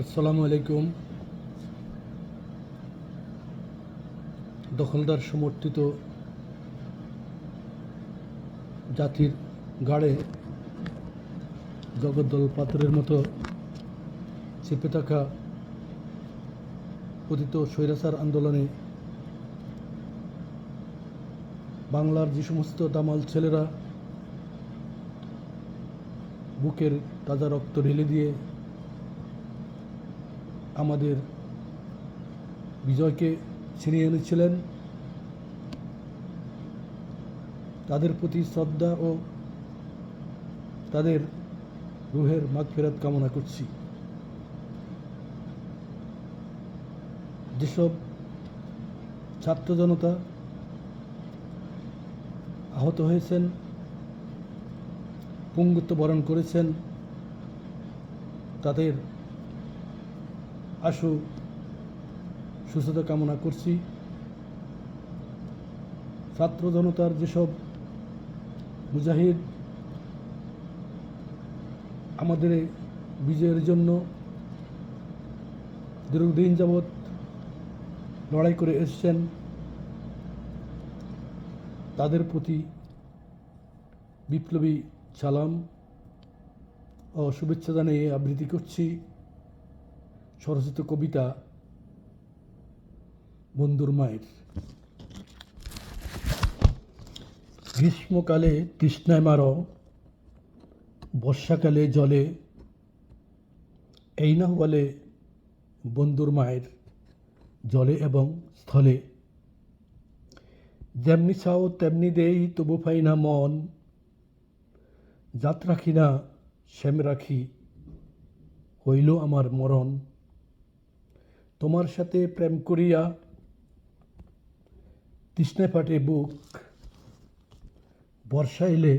আসসালামু আলাইকুম। দখলদার সমর্থিত জাতির গাড়ে জগদ্দল পাথরের মতো চেপে থাকা পতিত স্বৈরাচার আন্দোলনে বাংলার যে সমস্ত দামাল ছেলেরা বুকের তাজা রক্ত ঢেলে দিয়ে আমাদের বিজয়কে ছিনিয়ে এনেছিলেন, তাদের প্রতি শ্রদ্ধা ও তাদের রুহের মাগফিরাত কামনা করছি। যেসব ছাত্র জনতা আহত হয়েছেন, পঙ্গুত্ব বরণ করেছেন, তাদের আশু সুস্থতা কামনা করছি। ছাত্র জনতার যেসব মুজাহিদ আমাদের বিজয়ের জন্য দীর্ঘদিন যাবৎ লড়াই করে এসছেন, তাদের প্রতি বিপ্লবী সালাম ও শুভেচ্ছা জানিয়ে আবৃত্তি করছি স্বরচিত কবিতা বন্ধুর মায়ের। গ্রীষ্মকালে তৃষ্ণায় মারো, বর্ষাকালে জলে, এই না বলে বন্ধুর মায়ের জলে এবং স্থলে। যেমনি চাও তেমনি দেই, তবু পাই না মন, জাত রাখি না শ্যাম রাখি, হইল আমার মরণ। তোমার সাথে প্রেম করিয়া তৃষ্ণায় ফাটে বুক, বর্ষা এলে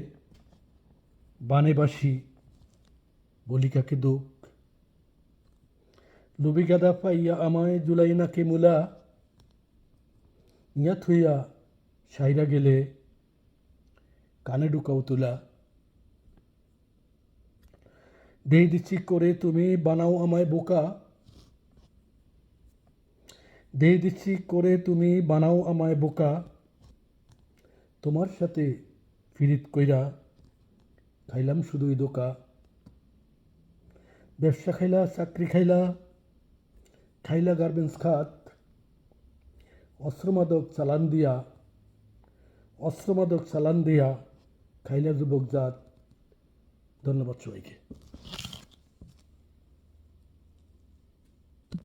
বানে বাসি বলি কাকে দুঃখ। লুবি গাদা পাইয়া আমায় জুলাই নাকে মুলা, ইয়া থুইয়া সাইরা গেলে কানে ঢুকাও তুলা। দেই দিচ্ছি করে তুমি বানাও আমায় বোকা, দেই দিচ্ছি করে তুমি বানাও আমায় বোকা। তোমার সাথে ফিরিত কইরা খাইলাম শুধুই দোকা। ব্যবসা খাইলা, চাকরি খাইলা, খাইলা গার্মেন্টস খাত, অস্ত্রমাদক চালান দিয়া খাইলা যুবক জাত। ধন্যবাদ সবাইকে।